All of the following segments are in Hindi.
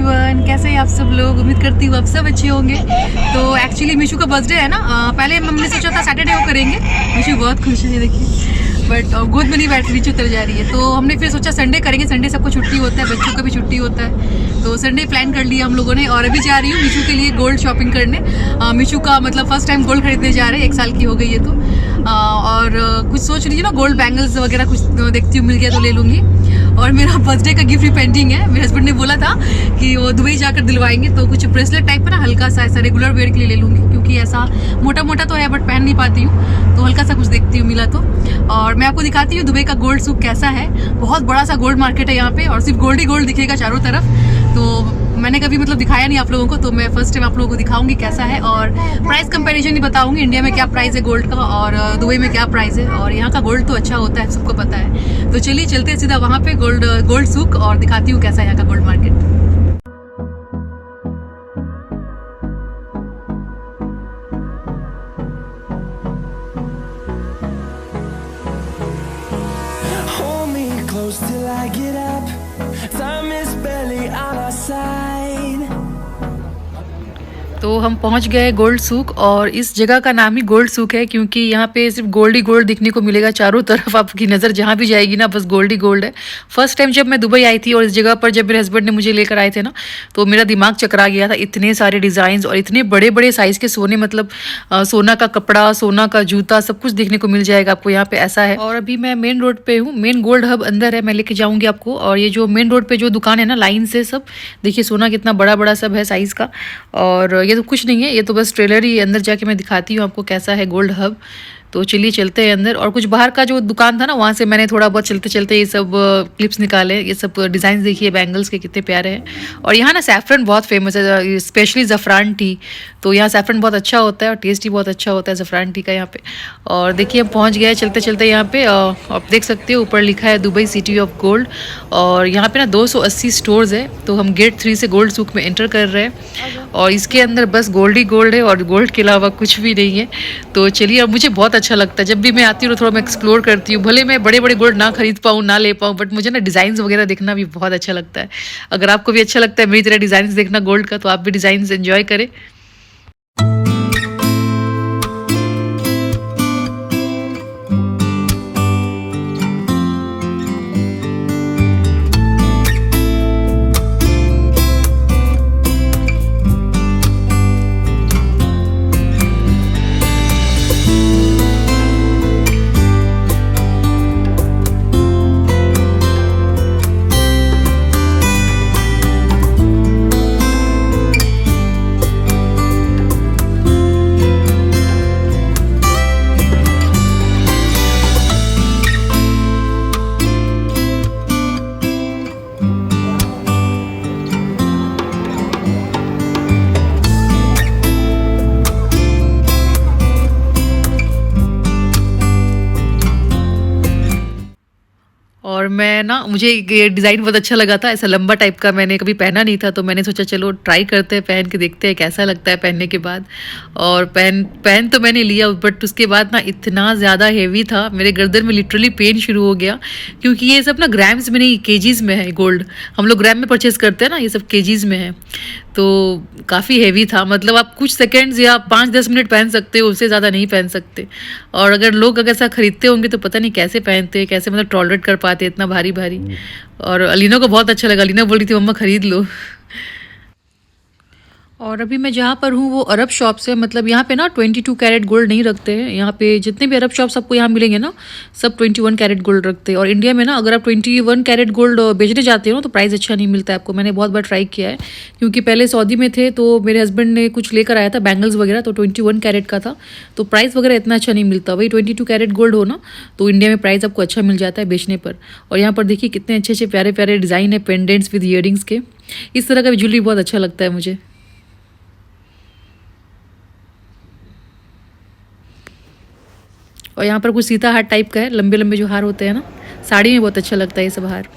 एवरीवन, कैसे हैं आप सब लोग। उम्मीद करती हूँ आप सब अच्छे होंगे। तो एक्चुअली मिशू का बर्थडे है ना, पहले हमने सोचा था सैटरडे को करेंगे। मिशू बहुत खुश है, देखिए, बट गोद में नहीं बैठ रही, नीचे उतर जा रही है। तो हमने फिर सोचा संडे करेंगे। संडे सबको छुट्टी होता है, बच्चों का भी छुट्टी होता है, तो संडे प्लान कर लिया हम लोगों ने। और अभी जा रही हूँ मिशू के लिए गोल्ड शॉपिंग करने। मिशू का मतलब फर्स्ट टाइम गोल्ड खरीदने जा रहे हैं, 1 साल की हो गई है तो। और कुछ सोच रही हूँ ना, गोल्ड बैंगल्स वगैरह कुछ देखती हूँ, मिल गया तो ले लूँगी। और मेरा बर्थडे का गिफ्ट भी पेंडिंग है। मेरे हस्बैंड ने बोला था कि वो दुबई जाकर दिलवाएंगे, तो कुछ ब्रेसलेट टाइप का ना हल्का सा ऐसा रेगुलर वेयर के लिए ले लूँगी, क्योंकि ऐसा मोटा मोटा तो है बट पहन नहीं पाती हूँ, तो हल्का सा कुछ देखती हूँ मिला तो। और मैं आपको दिखाती हूँ दुबई का गोल्ड सूक कैसा है। बहुत बड़ा सा गोल्ड मार्केट है यहाँ पे, और सिर्फ गोल्ड ही गोल्ड दिखेगा चारों तरफ। तो मैंने कभी मतलब दिखाया नहीं आप लोगों को, तो मैं फर्स्ट टाइम आप लोगों को दिखाऊंगी कैसा है। और प्राइस कंपैरिजन ही बताऊंगी, इंडिया में क्या प्राइस है गोल्ड का और दुबई में क्या प्राइस है। और यहाँ का गोल्ड तो अच्छा होता है, सबको पता है। तो चलिए चलते हैं सीधा वहाँ पे गोल्ड सूक, और दिखाती हूँ कैसा है यहाँ का gold market. Till I get up, time is barely on our side. तो हम पहुंच गए गोल्ड सूक, और इस जगह का नाम ही गोल्ड सूक है क्योंकि यहाँ पे सिर्फ गोल्ड ही गोल्ड दिखने को मिलेगा चारों तरफ। आपकी नज़र जहाँ भी जाएगी ना, बस गोल्ड ही गोल्ड है। फर्स्ट टाइम जब मैं दुबई आई थी और इस जगह पर जब मेरे हस्बैंड ने मुझे लेकर आए थे ना, तो मेरा दिमाग चकरा गया था। इतने सारे डिज़ाइंस और इतने बड़े बड़े साइज़ के सोने, मतलब सोना का कपड़ा, सोना का जूता, सब कुछ देखने को मिल जाएगा आपको यहाँ पे, ऐसा है। और अभी मैं मेन रोड पे हूँ, मेन गोल्ड हब अंदर है, मैं लेके जाऊँगी आपको। और ये जो मेन रोड पे जो दुकान है ना, लाइन से सब देखिए, सोना कितना बड़ा बड़ा सब है साइज़ का। और ये तो कुछ नहीं है, ये तो बस ट्रेलर ही। अंदर जाके मैं दिखाती हूँ आपको कैसा है गोल्ड हब। तो चलिए चलते हैं अंदर। और कुछ बाहर का जो दुकान था ना, वहाँ से मैंने थोड़ा बहुत चलते चलते ये सब क्लिप्स निकाले। ये सब डिज़ाइन देखिए बैंगल्स के, कितने प्यारे हैं। और यहाँ ना सैफरन बहुत फेमस है, स्पेशली ज़फ़रान टी। तो यहाँ सैफरन बहुत अच्छा होता है और टेस्ट ही बहुत अच्छा होता है ज़फ़रान टी का यहाँ पे। और देखिए हम पहुँच गए चलते चलते यहाँ पे। आप देख सकते हो ऊपर लिखा है दुबई सिटी ऑफ गोल्ड। और यहाँ पे ना 280 स्टोर्स है। तो हम गेट 3 से गोल्ड सूक में एंटर कर रहे हैं, और इसके अंदर बस गोल्ड ही गोल्ड है और गोल्ड के अलावा कुछ भी नहीं है। तो चलिए, और मुझे बहुत अच्छा लगता है जब भी मैं आती हूँ, थोड़ा मैं एक्सप्लोर करती हूँ। भले मैं बड़े बड़े गोल्ड ना खरीद पाऊँ, ना ले पाऊँ, बट मुझे ना डिज़ाइंस वगैरह देखना भी बहुत अच्छा लगता है। अगर आपको भी अच्छा लगता है मेरी तरह डिज़ाइंस देखना गोल्ड का, तो आप भी डिज़ाइंस एंजॉय करें। और मैं ना, मुझे ये डिज़ाइन बहुत अच्छा लगा था, ऐसा लंबा टाइप का मैंने कभी पहना नहीं था, तो मैंने सोचा चलो ट्राई करते हैं, पहन के देखते हैं कैसा लगता है पहनने के बाद। और पहन तो मैंने लिया, बट उसके बाद ना इतना ज़्यादा हेवी था, मेरे गर्दन में लिटरली पेन शुरू हो गया। क्योंकि ये सब ना ग्राम्स में नहीं, केजीज़ में है गोल्ड। हम लोग ग्राम में परचेस करते हैं ना, ये सब केजीज़ में है। तो काफ़ी हेवी था, मतलब आप कुछ सेकेंड्स या 5-10 मिनट पहन सकते हो, उससे ज़्यादा नहीं पहन सकते। और अगर लोग अगर ऐसा खरीदते होंगे तो पता नहीं कैसे पहनते, कैसे मतलब टॉलरेट कर पाते इतना भारी भारी। और अलीना को बहुत अच्छा लगा, अलीना बोल रही थी मम्मा खरीद लो। और अभी मैं जहाँ पर हूँ वो अरब शॉप से, मतलब यहाँ पे ना 22 कैरेट गोल्ड नहीं रखते हैं। यहाँ पे जितने भी अरब शॉप्स आपको यहाँ मिलेंगे ना, सब 21 कैरेट गोल्ड रखते हैं। और इंडिया में ना अगर आप 21 कैरेट गोल्ड बेचने जाते हो ना, तो प्राइस अच्छा नहीं मिलता है आपको। मैंने बहुत बार ट्राई किया है, क्योंकि पहले सऊदी में थे तो मेरे हस्बैंड ने कुछ लेकर आया था बैंगल्स वगैरह, तो 21 कैरेट का था, तो प्राइस वगैरह इतना अच्छा नहीं मिलता। वही 22 कैरेट गोल्ड हो ना, तो इंडिया में प्राइस आपको अच्छा मिल जाता है बेचने पर। और यहाँ पर देखिए कितने अच्छे अच्छे प्यारे प्यारे डिज़ाइन है, पेंडेंट्स विद ईयरिंग्स के। इस तरह का ज्वेलरी बहुत अच्छा लगता है मुझे। और यहाँ पर कुछ सीता हार टाइप का है, लंबे लंबे जो हार होते हैं ना, साड़ी में बहुत अच्छा लगता है ये सब हार।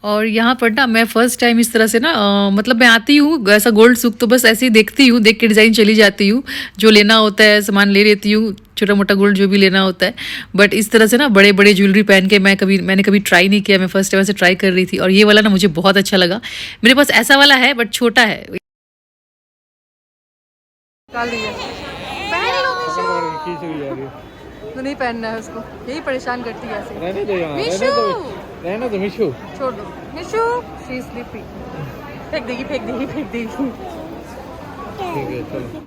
और यहाँ पर ना मैं फ़र्स्ट टाइम इस तरह से ना मतलब मैं आती हूँ ऐसा गोल्ड सूक, तो बस ऐसे ही देखती हूँ, देख के डिज़ाइन चली जाती हूँ, जो लेना होता है सामान ले लेती हूँ। छोटा मोटा गोल्ड जो भी लेना होता है। बट इस तरह से ना बड़े बड़े ज्वेलरी पहन के मैंने कभी ट्राई नहीं किया। मैं फर्स्ट टाइम ऐसे ट्राई कर रही थी और ये वाला ना मुझे बहुत अच्छा लगा। मेरे पास ऐसा वाला है बट छोटा है। निकाल रही है। पहन लो मिशू। तो नहीं पहनना है उसको, यही परेशान करती है ऐसे। रहने दो यहाँ, मिशू रहने दो मिशू। छोड़ दो मिशू, शी इज स्लीपी। फेंक देगी फेंक देगी फेंक देगी। ठीक है चलो।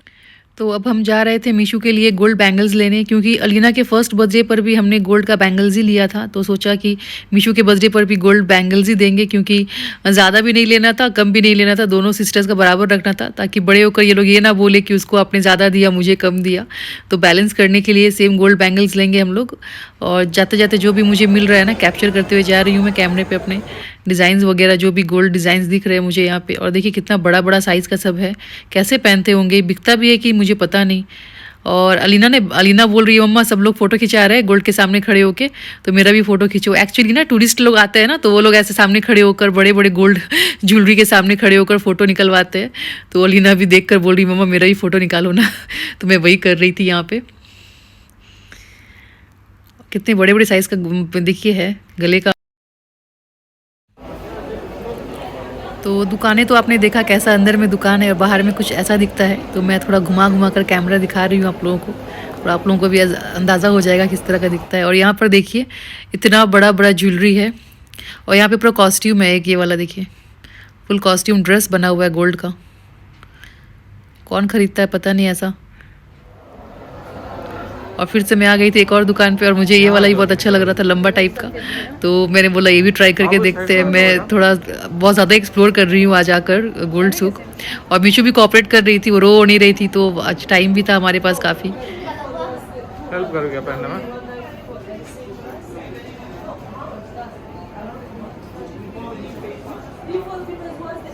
तो अब हम जा रहे थे मीशू के लिए गोल्ड बैंगल्स लेने, क्योंकि अलीना के फर्स्ट बर्थडे पर भी हमने गोल्ड का बैंगल्स ही लिया था। तो सोचा कि मीशू के बर्थडे पर भी गोल्ड बैंगल्स ही देंगे, क्योंकि ज़्यादा भी नहीं लेना था कम भी नहीं लेना था, दोनों सिस्टर्स का बराबर रखना था, ताकि बड़े होकर ये लोग ये ना बोले कि उसको आपने ज़्यादा दिया मुझे कम दिया। तो बैलेंस करने के लिए सेम गोल्ड बैंगल्स लेंगे हम लोग। और जाते जाते जो भी मुझे मिल रहा है ना, कैप्चर करते हुए जा रही हूँ मैं कैमरे पे अपने डिज़ाइंस वगैरह, जो भी गोल्ड डिज़ाइंस दिख रहे हैं मुझे यहाँ पे। और देखिए कितना बड़ा बड़ा साइज़ का सब है, कैसे पहनते होंगे, बिकता भी है कि मुझे पता नहीं। और अलीना बोल रही है मम्मा सब लोग फ़ोटो खिंचा रहे हैं गोल्ड के सामने खड़े होके, तो मेरा भी फ़ोटो खींचो। एक्चुअली ना टूरिस्ट लोग आते हैं ना, तो वो लोग ऐसे सामने खड़े होकर बड़े बड़े गोल्ड ज्वेलरी के सामने खड़े होकर फ़ोटो निकलवाते हैं। तो अलीना भी देख कर बोल रही मम्मा मेरा भी फ़ोटो निकालो ना। तो मैं वही कर रही थी यहाँ पे। कितने बड़े बड़े साइज़ का देखिए है गले का। तो दुकानें तो आपने देखा कैसा अंदर में दुकान है और बाहर में कुछ ऐसा दिखता है। तो मैं थोड़ा घुमा घुमा कर कैमरा दिखा रही हूँ आप लोगों को, और आप लोगों को भी अंदाज़ा हो जाएगा किस तरह का दिखता है। और यहाँ पर देखिए इतना बड़ा बड़ा ज्वेलरी है, और यहाँ पे पूरा कॉस्ट्यूम है एक, ये वाला देखिए फुल कॉस्ट्यूम ड्रेस बना हुआ है गोल्ड का। कौन खरीदता है पता नहीं ऐसा। और फिर से मैं आ गई थी एक और दुकान पे, और मुझे ये वाला ही बहुत अच्छा लग रहा था, लंबा टाइप का। तो मैंने बोला ये भी ट्राई करके देखते हैं। मैं थोड़ा बहुत ज़्यादा एक्सप्लोर कर रही हूँ आज आकर गोल्ड सूक। और मीशू भी कोऑपरेट कर रही थी, वो रो नहीं रही थी, तो आज टाइम भी था हमारे पास काफ़ी। हेल्प कर गया पहनने में।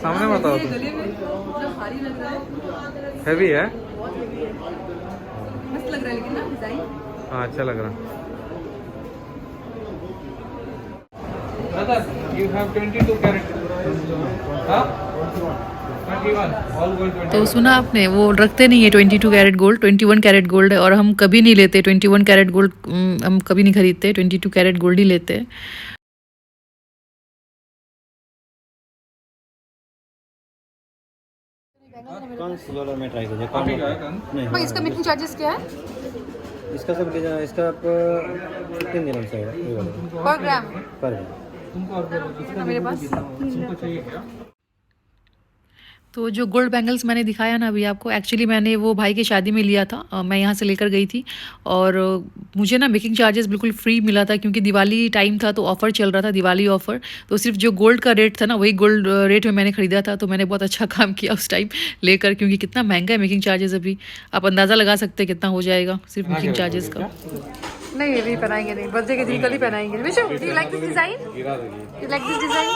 सामने बताओ तुम। हैवी है, मस्त लग रहा है लेकिन ना डिजाइन। हाँ अच्छा लग रहा। You have 22 carat, हाँ 21, all gold 21। तो सुना आपने, वो रखते नहीं है 22 कैरेट गोल्ड, 21 कैरेट गोल्ड है। और हम कभी नहीं लेते 21 कैरेट गोल्ड, हम कभी नहीं खरीदते, 22 कैरेट गोल्ड ही लेते हैं। कौन सी वाला में ट्राई कीजिए? काफी का है कौन? नहीं भाई इसका मेकिंग चार्जेस क्या है इसका सब डिजाइन इसका आप 15 दिनों से है ये वाला पर ग्राम? पर तुमको और मेरे पास तुमको चाहिए क्या? तो जो गोल्ड बैंगल्स मैंने दिखाया ना अभी आपको, एक्चुअली मैंने वो भाई की शादी में लिया था। मैं यहाँ से लेकर गई थी, और मुझे ना मेकिंग चार्जेस बिल्कुल फ्री मिला था, क्योंकि दिवाली टाइम था तो ऑफ़र चल रहा था, दिवाली ऑफ़र। तो सिर्फ जो गोल्ड का रेट था ना, वही गोल्ड रेट में मैंने ख़रीदा था। तो मैंने बहुत अच्छा काम किया उस टाइम लेकर, क्योंकि कितना महंगा है मेकिंग चार्जेस। अभी आप अंदाज़ा लगा सकते हैं कितना हो जाएगा सिर्फ मेकिंग चार्जेस का। नहीं ये भी पहनाएंगे नहीं, बर्थडे के दिन कल ही पहनाएंगे। Vishu do you like this design? गिरा देगी। You like this design?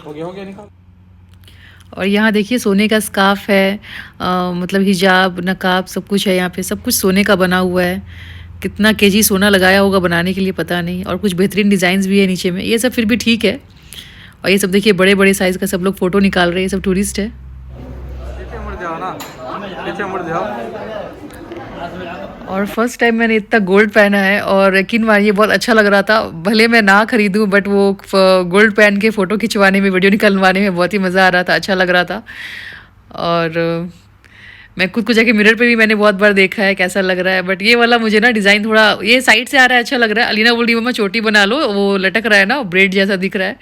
हो गया निकाल। और यहाँ देखिए सोने का स्कार्फ है, मतलब हिजाब नकाब सब कुछ है यहाँ पे, सब कुछ सोने का बना हुआ है। कितना केजी सोना लगाया होगा बनाने के लिए पता नहीं। और कुछ बेहतरीन डिज़ाइंस भी है नीचे में, ये सब फिर भी ठीक है। और ये सब देखिए बड़े बड़े साइज़ का सब लोग फ़ोटो निकाल रहे हैं, सब टूरिस्ट है। पीछे मुड़ जाओ ना, पीछे मुड़ जाओ। और फर्स्ट टाइम मैंने इतना गोल्ड पहना है, और यकीन मानिए बहुत अच्छा लग रहा था। भले मैं ना खरीदूं, बट वो गोल्ड पहन के फ़ोटो खिंचवाने में, वीडियो निकलवाने में बहुत ही मज़ा आ रहा था, अच्छा लग रहा था। और मैं खुद को जाके मिरर पे भी मैंने बहुत बार देखा है कैसा लग रहा है। बट ये वाला मुझे ना डिज़ाइन थोड़ा ये साइड से आ रहा है, अच्छा लग रहा है। अलीना बोल रही मम्मा चोटी बना लो, वो लटक रहा है ना, ब्रेड जैसा दिख रहा है।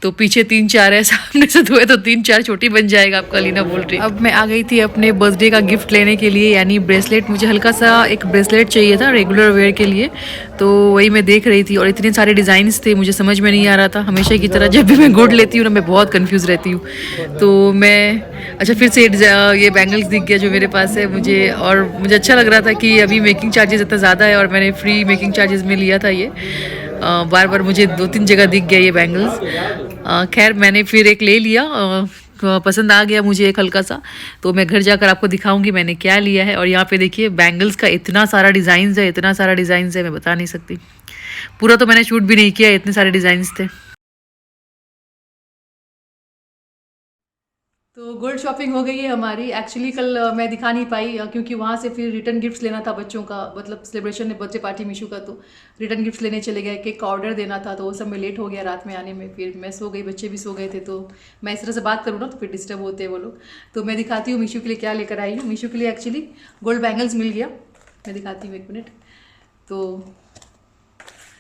तो पीछे 3-4 है, सामने से 2 है, तो 3-4 चोटी बन जाएगा आपका, अलीना बोल रही। अब मैं आ गई थी अपने बर्थडे का गिफ्ट लेने के लिए, यानी ब्रेसलेट। मुझे हल्का सा एक ब्रेसलेट चाहिए था रेगुलर वेयर के लिए, तो वही मैं देख रही थी। और इतने सारे डिज़ाइंस थे, मुझे समझ में नहीं आ रहा था। हमेशा की तरह जब भी मैं गोल्ड लेती हूँ ना, मैं बहुत कन्फ्यूज़ रहती हूँ। तो मैं अच्छा फिर से ये बैंगल्स दिख गया जो मेरे पास है मुझे, और मुझे अच्छा लग रहा था कि अभी मेकिंग चार्जेस इतना ज़्यादा है, और मैंने फ्री मेकिंग चार्जेस में लिया था ये। बार बार मुझे 2-3 जगह दिख गया ये बैंगल्स। खैर मैंने फिर एक ले लिया, पसंद आ गया मुझे एक हल्का सा। तो मैं घर जाकर आपको दिखाऊंगी मैंने क्या लिया है। और यहाँ पे देखिए बैंगल्स का इतना सारा डिज़ाइंस है, इतना सारा डिज़ाइंस है, मैं बता नहीं सकती। पूरा तो मैंने शूट भी नहीं किया, इतने सारे डिज़ाइंस थे। तो तो गोल्ड शॉपिंग हो गई है हमारी। एक्चुअली कल मैं दिखा नहीं पाई क्योंकि वहाँ से फिर रिटर्न गिफ्ट्स लेना था बच्चों का, मतलब सेलिब्रेशन है बर्थडे पार्टी मीशू का, तो रिटर्न गिफ्ट्स लेने चले गए, केक का ऑर्डर देना था, तो वो सब में लेट हो गया रात में आने में। फिर मैं सो गई, बच्चे भी सो गए थे, तो मैं इस तरह से बात करूँ ना तो फिर डिस्टर्ब होते हैं वो लोग। तो मैं दिखाती हूँ मीशू के लिए क्या लेकर आई हूँ। मीशू के लिए एक्चुअली गोल्ड बैंगल्स मिल गया, मैं दिखाती हूँ 1 मिनट। तो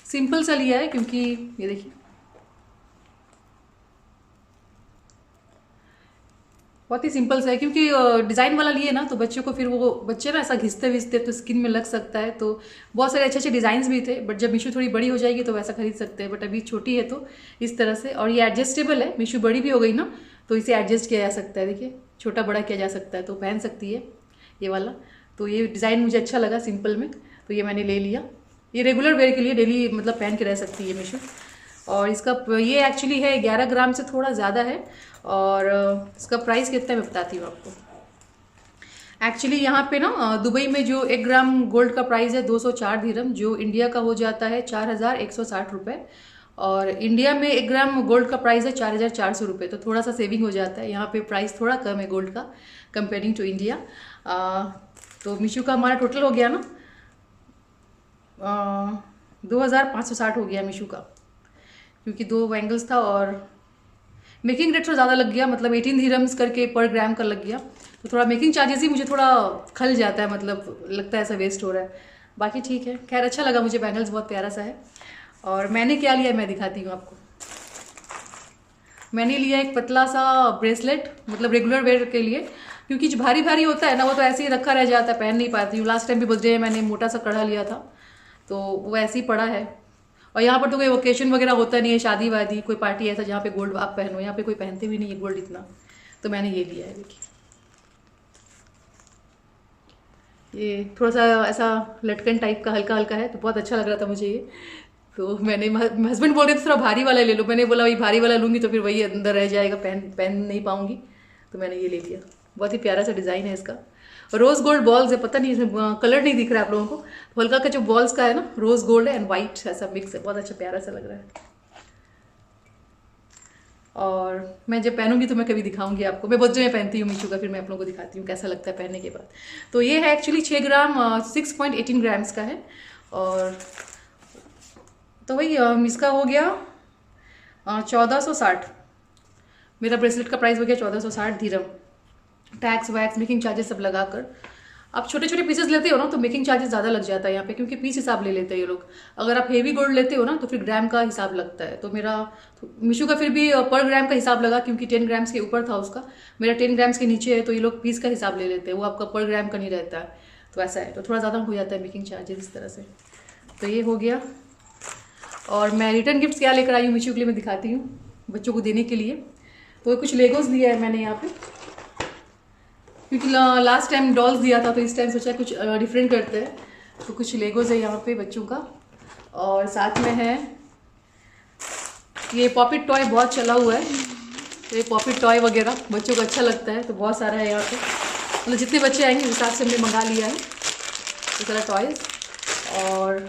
सिंपल सा लिया है क्योंकि ये देखिए बहुत ही सिंपल सा है, क्योंकि डिज़ाइन वाला लिए ना तो बच्चों को फिर वो बच्चे ना ऐसा घिसते विसते तो स्किन में लग सकता है। तो बहुत सारे अच्छे अच्छे डिज़ाइंस भी थे, बट जब मीशू थोड़ी बड़ी हो जाएगी तो वैसा खरीद सकते हैं, बट अभी छोटी है तो इस तरह से। और ये एडजस्टेबल है, मीशू बड़ी भी हो गई ना तो इसे एडजस्ट किया जा सकता है, देखिए छोटा बड़ा किया जा सकता है, तो पहन सकती है ये वाला। तो ये डिज़ाइन मुझे अच्छा लगा सिंपल में, तो ये मैंने ले लिया। ये रेगुलर वेयर के लिए डेली मतलब पहन के रह सकती है मीशू। और इसका ये एक्चुअली है 11 ग्राम से थोड़ा ज़्यादा है, और इसका प्राइस कितना है मैं बताती हूँ आपको। एक्चुअली यहाँ पे ना दुबई में जो 1 ग्राम गोल्ड का प्राइस है 204 दिरहम, जो इंडिया का हो जाता है 4160 रुपये। और इंडिया में 1 ग्राम गोल्ड का प्राइस है 4400 रुपये, तो थोड़ा सा सेविंग हो जाता है। यहाँ पे प्राइस थोड़ा कम है गोल्ड का कंपेयरिंग टू इंडिया। तो मीशू का हमारा टोटल हो गया ना 2560 हो गया मीशू का, क्योंकि 2 बैंगल्स था और मेकिंग रेट थोड़ा ज़्यादा लग गया, मतलब 18 दिरहम्स करके पर ग्राम का लग गया। तो थोड़ा मेकिंग चार्जेस ही मुझे थोड़ा खल जाता है, मतलब लगता है ऐसा वेस्ट हो रहा है। बाकी ठीक है, खैर अच्छा लगा मुझे, बैंगल्स बहुत प्यारा सा है। और मैंने क्या लिया मैं दिखाती हूँ आपको। मैंने लिया एक पतला सा ब्रेसलेट, मतलब रेगुलर वेयर के लिए, क्योंकि जो भारी भारी होता है ना वो तो ऐसे ही रखा रह जाता है, पहन नहीं पाती हूँ। लास्ट टाइम भी बर्थडे में मैंने मोटा सा कड़ा लिया था तो वो ऐसे ही पड़ा है। और यहाँ पर तो कोई ओकेशन वगैरह होता नहीं है, शादी वादी कोई पार्टी ऐसा जहाँ पे गोल्ड आप पहनो, यहाँ पे कोई पहनते भी नहीं है गोल्ड इतना। तो मैंने ये लिया है, देखिए ये थोड़ा सा ऐसा लटकन टाइप का हल्का हल्का है, तो बहुत अच्छा लग रहा था मुझे ये। तो मैंने हस्बैंड बोल रहे थे थोड़ा भारी वाला ले लो, मैंने बोला वही भारी वाला लूँगी तो फिर वही अंदर रह जाएगा, पहन नहीं पाऊँगी, तो मैंने ये ले लिया। बहुत ही प्यारा सा डिज़ाइन है इसका, रोज़ गोल्ड बॉल्स है, पता नहीं इसमें कलर नहीं दिख रहा है आप लोगों को, तो हल्का का जो बॉल्स का है ना रोज़ गोल्ड है एंड वाइट ऐसा मिक्स है, बहुत अच्छा प्यारा सा लग रहा है। और मैं जब पहनूंगी तो मैं कभी दिखाऊंगी आपको, मैं बर्थडे में पहनती हूँ मीशू का, फिर मैं आप लोगों को दिखाती हूँ कैसा लगता है पहनने के बाद। तो ये है एक्चुअली 6 ग्राम 6.18 ग्राम्स का है। और तो वही इसका हो गया 1460, मेरा ब्रेसलेट का प्राइस हो गया 1460 दिरहम, टैक्स वैक्स मेकिंग चार्जेस सब लगाकर। आप छोटे छोटे पीसेस लेते हो ना तो मेकिंग चार्जेस ज़्यादा लग जाता है यहाँ पे, क्योंकि पीस हिसाब ले लेते हैं ये लोग। अगर आप हेवी गोल्ड लेते हो ना तो फिर ग्राम का हिसाब लगता है। तो मेरा मीशू का फिर भी पर ग्राम का हिसाब लगा, क्योंकि 10 ग्राम्स के ऊपर था उसका, मेरा 10 ग्राम्स के नीचे है, तो ये लोग पीस का हिसाब ले लेते हैं, वो आपका पर ग्राम का नहीं रहता है। तो ऐसा है, तो थोड़ा ज़्यादा हो जाता है मेकिंग चार्जेस इस तरह से। तो ये हो गया। और मैं रिटर्न गिफ्ट्स क्या लेकर आई हूँ मीशू के लिए मैं दिखाती हूँ बच्चों को देने के लिए। तो कुछ लेगोस दिया है मैंने यहाँ पे, क्योंकि लास्ट टाइम डॉल्स दिया था तो इस टाइम सोचा कुछ डिफरेंट करते हैं। तो कुछ लेगोस है यहाँ पे बच्चों का, और साथ में है ये पॉपिट टॉय, बहुत चला हुआ है ये पॉपिट टॉय वगैरह, बच्चों को अच्छा लगता है, तो बहुत सारा है यहाँ पे, मतलब जितने बच्चे आएंगे उस हिसाब से हमने मंगा लिया है ये सारा टॉयज। और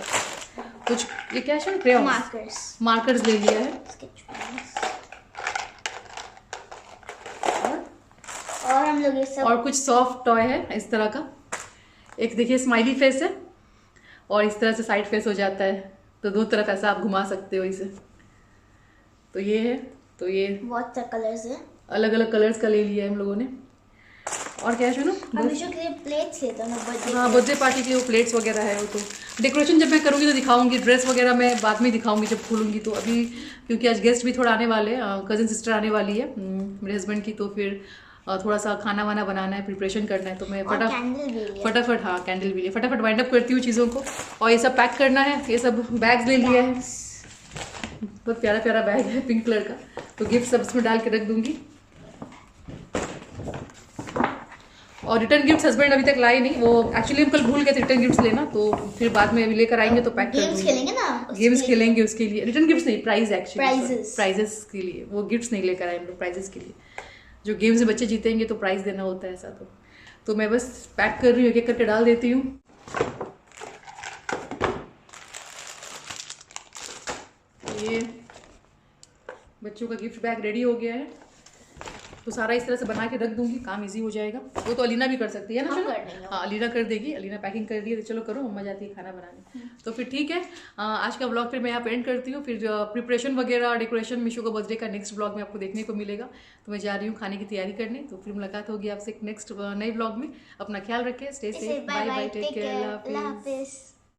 कुछ ये क्या है, क्रेयॉन्स मार्कर्स ले लिया है, और हम लोग ये सब, और कुछ सॉफ्ट टॉय है इस तरह का। एक देखिए स्माइली फेस है, और इस तरह से साइड फेस हो जाता है, तो दो तरफ ऐसा आप घुमा सकते हो इसे। तो ये है, तो ये बहुत से कलर्स है, अलग अलग कलर्स का ले लिया है हम लोगों ने। और क्या सुनो, हमेशा के लिए प्लेट्स लेता हूँ बर्थडे। हाँ बर्थडे पार्टी के वो प्लेट्स वगैरह है, वो तो डेकोरेशन जब मैं करूँगी तो दिखाऊंगी, ड्रेस वगैरह मैं बाद में दिखाऊंगी जब खोलूँगी। तो अभी क्योंकि आज गेस्ट भी थोड़ा आने वाले हैं, कज़न सिस्टर आने वाली है मेरे हस्बैंड की, तो फिर थोड़ा सा खाना वाना बनाना है, प्रिपरेशन करना है, तो मैं फटाफट हाँ कैंडल भी लिया, फटाफट वाइंड अप करती हूँ चीज़ों को। और ये सब पैक करना है, ये सब बैग्स ले लिया है, बहुत प्यारा प्यारा बैग है पिंक कलर का, तो गिफ्ट सब इसमें डाल के रख दूँगी। और रिटर्न गिफ्ट हस्बैंड अभी तक लाए नहीं, वो एक्चुअली हम कल भूल गए थे रिटर्न गिफ्ट्स लेना, तो फिर बाद में अभी लेकर आएंगे तो पैक कर दूँगी। गेम्स खेलेंगे ना, गेम्स खेलेंगे उसके लिए, रिटर्न गिफ्ट्स नहीं, प्राइज एक्चुअली Prizes। प्राइजेस के लिए, वो गिफ्ट्स नहीं लेकर आए हम लोग, प्राइजेस के लिए। जो गेम्स में बच्चे जीतेंगे तो प्राइज देना होता है ऐसा। तो मैं बस पैक कर रही हूँ, एक एक करके डाल देती हूँ। ये बच्चों का गिफ्ट बैग रेडी हो गया है। तो सारा इस तरह से बना के रख दूंगी, काम इजी हो जाएगा। वो तो अलीना भी कर सकती है ना, हम चलो कर देंगे। हाँ अलीना कर देगी, अलीना पैकिंग कर दी है तो चलो करो, मम्मा जाती है खाना बनाने। तो फिर ठीक है, आज का ब्लॉग फिर मैं यहाँ पे एंड करती हूँ। फिर प्रिपरेशन वगैरह डेकोरेशन मीशू का बर्थडे का नेक्स्ट ब्लॉग में आपको देखने को मिलेगा। तो मैं जा रही हूँ खाने की तैयारी करने, तो फिर मुलाकात होगी आपसे एक नेक्स्ट नए ब्लॉग में। अपना ख्याल रखें, stay safe, bye bye, take care, Allah हाफिज़। हाफिज़।